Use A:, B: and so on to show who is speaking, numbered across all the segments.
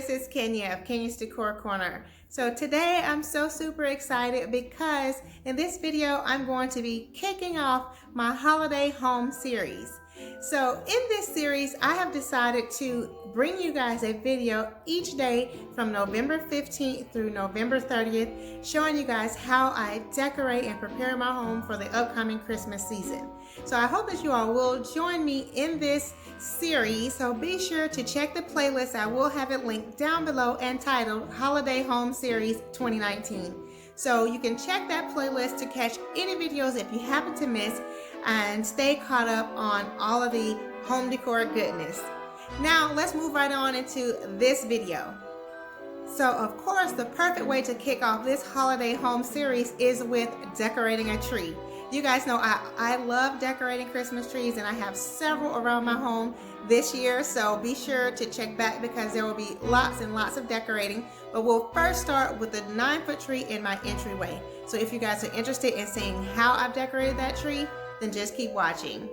A: this is Kenya of Kenya's Decor Corner. So today I'm so super excited because in this video I'm going to be kicking off my holiday home series. So in this series I have decided to bring you guys a video each day from November 15th through November 30th, showing you guys how I decorate and prepare my home for the upcoming Christmas season. So I hope that you all will join me in this series. So be sure to check the playlist. I will have it linked down below entitled Holiday Home Series 2019. So you can check that playlist to catch any videos if you happen to miss and stay caught up on all of the home decor goodness. Now let's move right on into this video. So of course the perfect way to kick off this holiday home series is with decorating a tree. You guys know I love decorating Christmas trees, and I have several around my home this year, so be sure to check back because there will be lots and lots of decorating. But we'll first start with the 9-foot tree in my entryway. So if you guys are interested in seeing how I've decorated that tree, then just keep watching.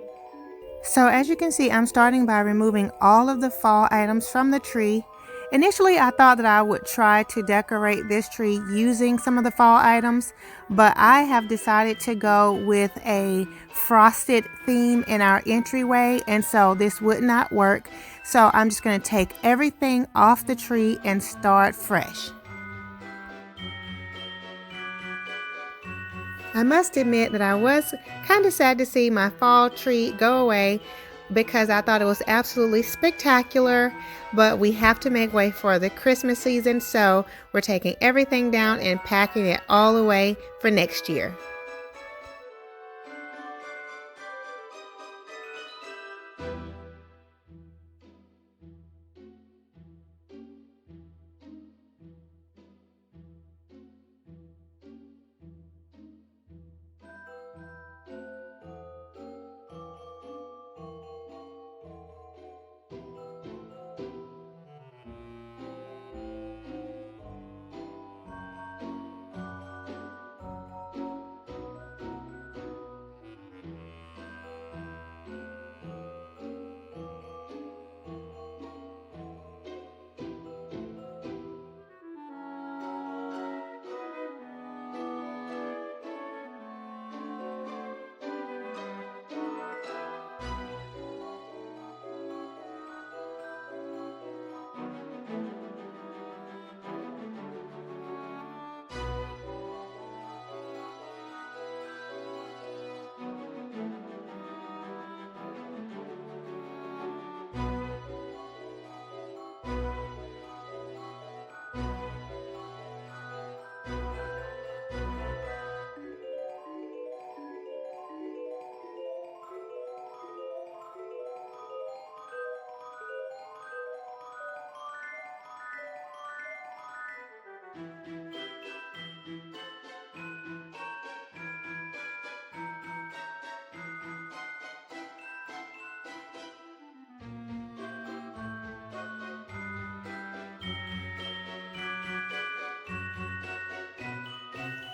A: So as you can see, I'm starting by removing all of the fall items from the tree. Initially, I thought that I would try to decorate this tree using some of the fall items, but I have decided to go with a frosted theme in our entryway, and so this would not work. So I'm just going to take everything off the tree and start fresh. I must admit that I was kind of sad to see my fall tree go away because I thought it was absolutely spectacular, but we have to make way for the Christmas season, so we're taking everything down and packing it all away for next year.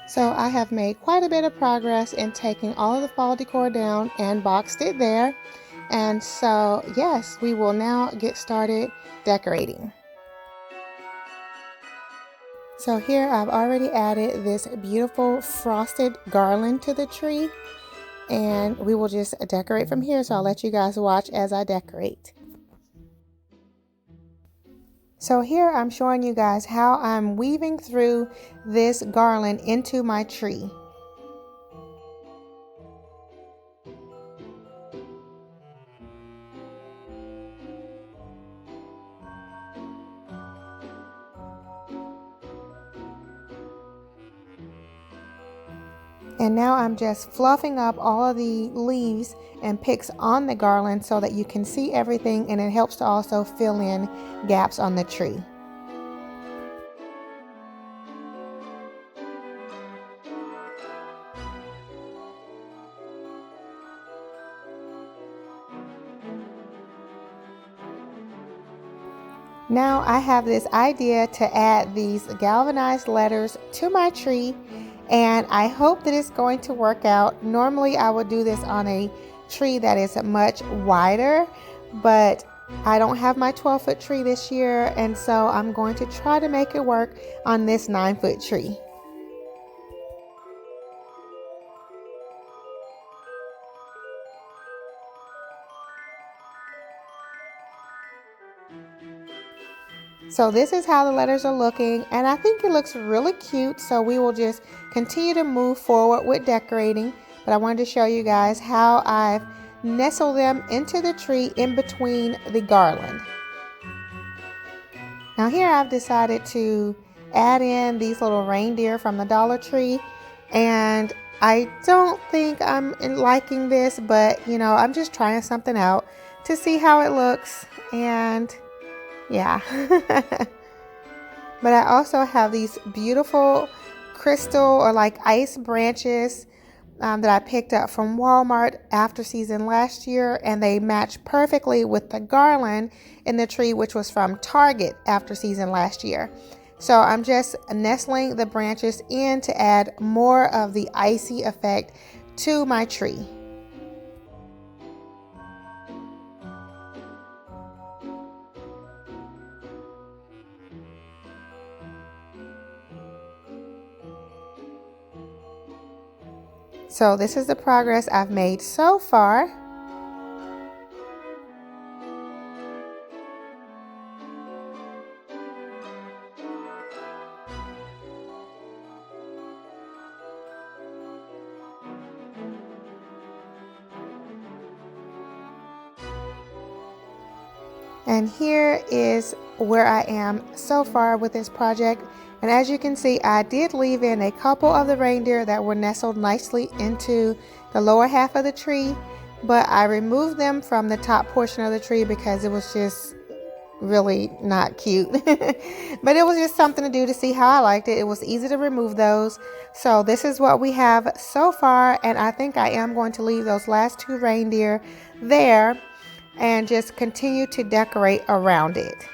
A: So I have made quite a bit of progress in taking all of the fall decor down and boxed it there. And so yes, we will now get started decorating. So here I've already added this beautiful frosted garland to the tree, and we will just decorate from here. So I'll let you guys watch as I decorate. So here I'm showing you guys how I'm weaving through this garland into my tree. And now I'm just fluffing up all of the leaves and picks on the garland so that you can see everything, and it helps to also fill in gaps on the tree. Now I have this idea to add these galvanized letters to my tree, and I hope that it's going to work out. Normally I would do this on a tree that is much wider, but I don't have my 12-foot tree this year, and so I'm going to try to make it work on this 9-foot tree. So this is how the letters are looking, and I think it looks really cute, so we will just continue to move forward with decorating. But I wanted to show you guys how I've nestled them into the tree in between the garland. Now here I've decided to add in these little reindeer from the Dollar Tree, and I don't think I'm liking this, but you know, I'm just trying something out to see how it looks, and yeah. But I also have these beautiful crystal or like ice branches that I picked up from Walmart after season last year, and they match perfectly with the garland in the tree, which was from Target after season last year. So I'm just nestling the branches in to add more of the icy effect to my tree. So this is the progress I've made so far. And here is where I am so far with this project. And as you can see, I did leave in a couple of the reindeer that were nestled nicely into the lower half of the tree, but I removed them from the top portion of the tree because it was just really not cute. But it was just something to do to see how I liked it. It was easy to remove those. So this is what we have so far, and I think I am going to leave those last 2 reindeer there and just continue to decorate around it.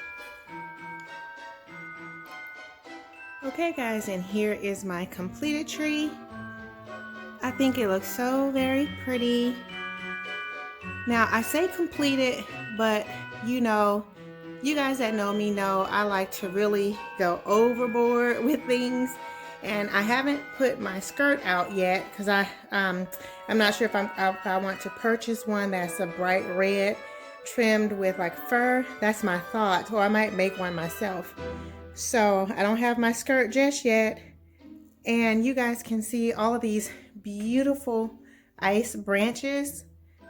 A: Okay guys, and here is my completed tree. I think it looks so very pretty. Now I say completed, but you know, you guys that know me know I like to really go overboard with things, and I haven't put my skirt out yet because I'm not sure if I want to purchase one that's a bright red trimmed with like fur. That's my thought, or I might make one myself. So I don't have my skirt just yet, and you guys can see all of these beautiful ice branches.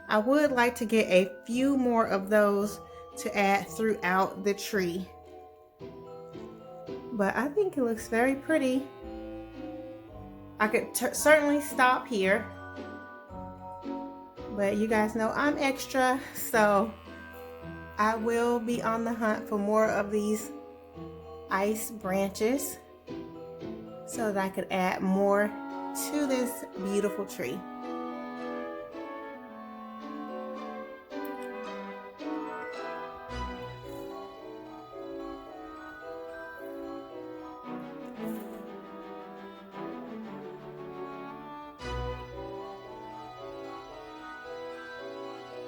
A: I would like to get a few more of those to add throughout the tree, but I think it looks very pretty. I could certainly stop here, but you guys know I'm extra, so I will be on the hunt for more of these ice branches so that I could add more to this beautiful tree.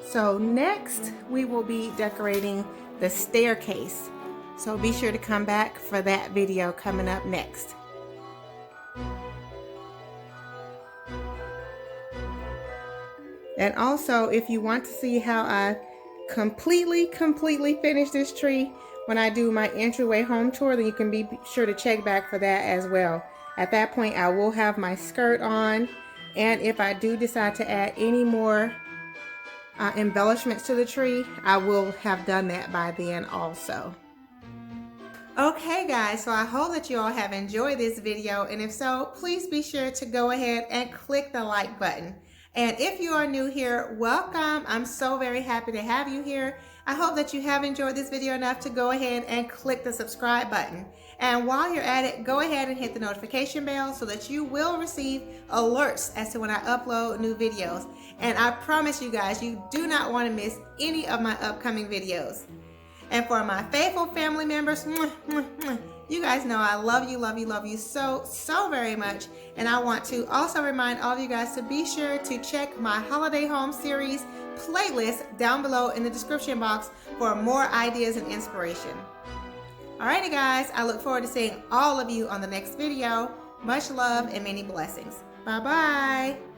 A: So next we will be decorating the staircase. So be sure to come back for that video coming up next. And also, if you want to see how I completely finish this tree when I do my entryway home tour, then you can be sure to check back for that as well. At that point, I will have my skirt on, and if I do decide to add any more embellishments to the tree, I will have done that by then also. Okay guys, so I hope that you all have enjoyed this video, and if so, please be sure to go ahead and click the like button. And if you are new here, welcome. I'm so very happy to have you here. I hope that you have enjoyed this video enough to go ahead and click the subscribe button. And while you're at it, go ahead and hit the notification bell so that you will receive alerts as to when I upload new videos. And I promise you guys, you do not want to miss any of my upcoming videos. And for my faithful family members, you guys know I love you so very much. And I want to also remind all of you guys to be sure to check my holiday home series playlist down below in the description box for more ideas and inspiration. Alrighty guys, I look forward to seeing all of you on the next video. Much love and many blessings. Bye bye.